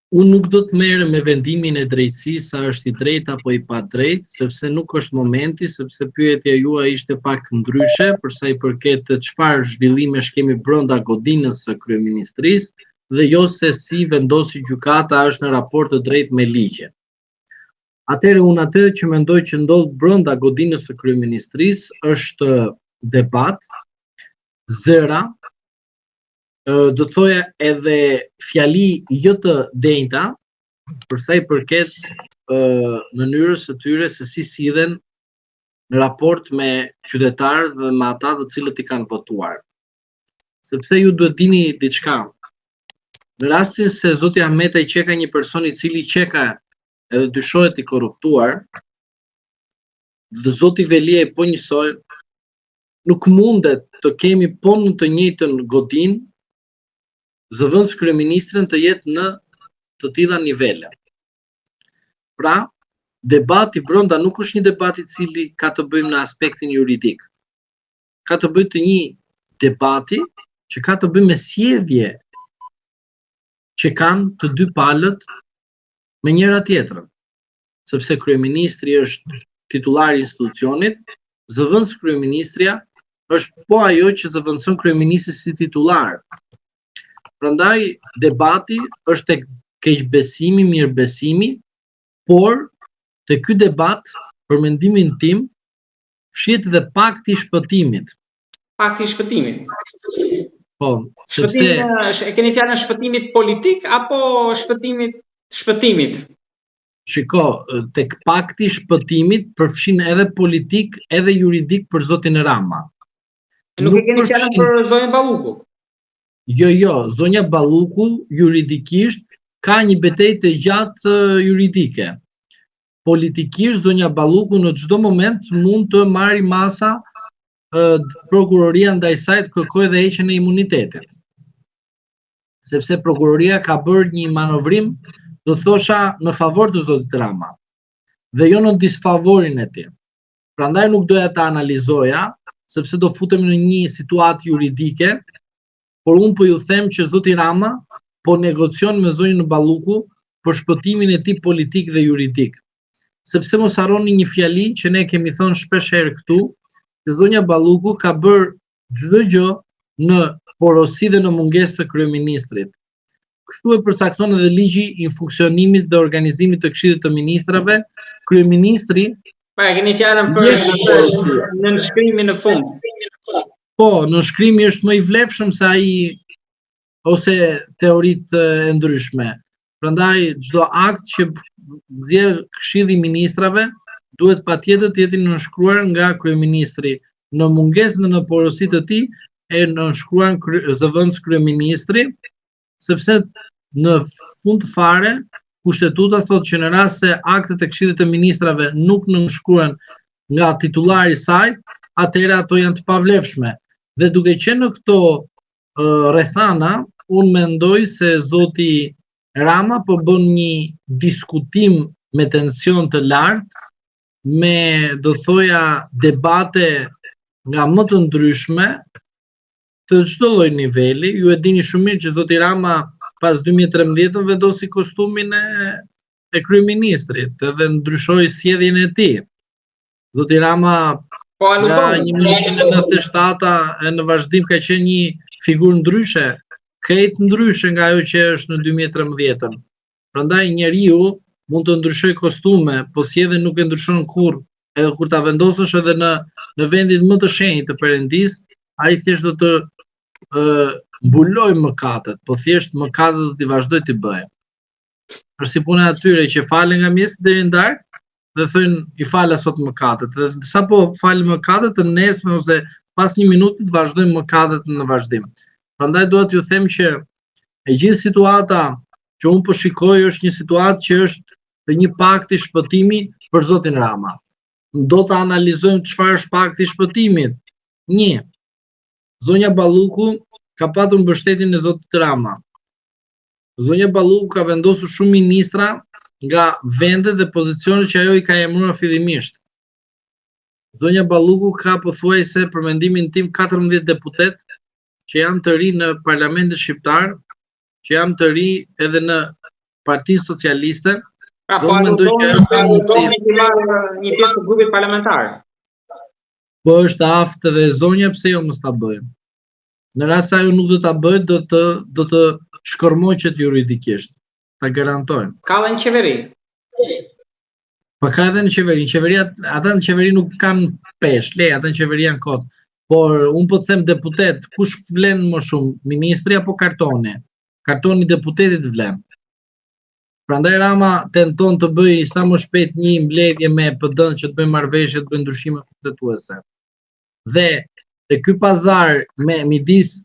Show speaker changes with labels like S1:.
S1: Unë nuk do të merrem me vendimin e drejtësisë sa është i drejtë apo i pa drejtë, sepse nuk është momenti, sepse pyetja juaj ishte pak ndryshe për sa i përket të çfarë zhvillimesh kemi brenda godinës së kryeministrisë dhe jo se si vendosi gjykata është në raport të drejtë me ligjen. Atëherë unë atë që mendoj që ndodh brenda godinës së kryeministrisë është debat, zëra, do të thoja edhe fjali jo të denjta për sa i përket mënyrës së tyre se si sillen në raport me qytetarët dhe me ata të cilët i kanë votuar. Sepse ju duhet dini diçka. Në rastin se zoti Ahmeta i qeka një person i cili qeka edhe dyshohet i korruptuar, dhe zoti Veliaj po njësoj, nuk mundet të kemi po në të njëjtën godinë zëvendës kryeministrin të jetë në të tilla nivele. Pra, debati brenda nuk është një debat i cili ka të bëjë në aspektin juridik. Ka të bëjë të një debati që ka të bëjë me sjellje që kanë të dy palët me njëra tjetrën. Sepse kryeministri është titullar i institucionit, zëvendës kryeministria është po ajo që zëvendëson kryeministri si titullar. Prandaj debati është tek keqbesimi, mirëbesimi, por te ky debat, për mendimin tim, fshihet edhe pakti i shpëtimit.
S2: Pakti i shpëtimit.
S1: Po, sepse
S2: e keni fjalën shpëtimit politik apo shpëtimit?
S1: Shiko, tek pakti i shpëtimit përfshin edhe politik edhe juridik për zotin Rama.
S2: Nuk e keni fjalën për zonjën Balluku?
S1: Jo, zonja Balluku juridikisht ka një betejë të gjatë juridike. Politikisht zonja Balluku në çdo moment mund të marrë masa prokuroria ndaj saj të kërkojë dhe heqjen e imunitetit. Sepse prokuroria ka bërë një manovrim, do thosha, në favor të zotit Rama dhe jo në disfavorin e tij. Prandaj nuk doja ta analizoja, sepse do futemi në një situatë juridike. Por unë po ju them që zoti Rama po negocion me zonjën Balluku për shpëtimin e tij politik dhe juridik. Sepse mos harroni një fjali që ne kemi thënë shpesh herë këtu, që zonja Balluku ka bërë çdo gjë në porosi dhe në mungesë të kryeministrit. Kështu e përcakton edhe ligji i funksionimit dhe organizimit të Këshillit të Ministrave, kryeministri
S2: e keni fjalën për në nënshkrimin në fund.
S1: Po, nënshkrimi është më i vlefshëm se ai ose teoritë e ndryshme. Prandaj çdo akt që nxjerr Këshilli i Ministrave duhet patjetër të jetë nënshkruar nga kryeministri. Në mungesë dhe në porosi të tij e nënshkruan zëvendës kryeministri, sepse në fund fare kushtetuta thotë që në rast se aktet e Këshillit të Ministrave nuk nënshkruan nga titullari i saj, atëherë ato janë të pavlefshme. Dhe duke qenë në këto rrethana, unë mendoj se zoti Rama po bën një diskutim me tension të lartë, me do thoja debate nga më të ndryshme të çdo lloj niveli. Ju e dini shumë mirë që zoti Rama pas 2013 vendosi kostumin e kryeministrit dhe ndryshoi sjelljen e tij. Zoti Rama nga 1997 në vazhdim ka qenë një figurë ndryshe, krejt ndryshe nga ajo që është në 2013. Prandaj njeriu mund të ndryshojë kostume, po sjellja nuk e ndryshon kurrë. Edhe kur ta vendosësh edhe në vendin më të shenjtë të Perëndis, ai thjesht do të mbuloj mëkatet, po thjesht mëkatet do t'i vazhdoj t'i bëjë. Për si puna e atyre që falen nga mjesi deri në darkë dhe thënë i fala sot mëkatet. Dhe sa po falë mëkatet të nesme ose pas një minutit të vazhdojmë mëkatet në vazhdim. Prandaj dohet ju them që e gjithë situata që unë po shikoj është një situatë që është dhe një pakti shpëtimi për zotin Rama. Do të analizojmë çfarë është pakti shpëtimit. 1. Zonja Balluku ka patur mbështetjen e zotit Rama. Zonja Balluku ka vendosur shumë ministra nga vendet dhe pozicionet që ajo i ka emëruar fillimisht. Zonja Balluku ka pothuajse për mendimin tim 14 deputet që janë të ri në parlamentin shqiptar, që janë të ri edhe në Partinë Socialiste.
S2: Pra,
S1: Do
S2: po
S1: mendoj që ajo ka mundësi.
S2: të marrë një pjesë të grupit parlamentar.
S1: Po është aftë dhe zonja, pse jo mos ta bëjë. Në rast se ajo nuk do ta bëjë, do të shkërmoqet juridikisht. Ta garantojmë.
S2: Ka dhe në qeveri.
S1: Po ka edhe në qeveri. Ata në qeveri nuk kanë pesh, ata në qeveri janë kot. Por unë po të them deputet, kush vlen më shumë, ministri apo kartoni? Kartoni deputetit vlen. Prandaj Rama tenton të bëj sa më shpejt një mbledhje me PD-n që të bëjë marrëveshje, të bëjë ndryshime kushtetuese. Dhe ky pazar midis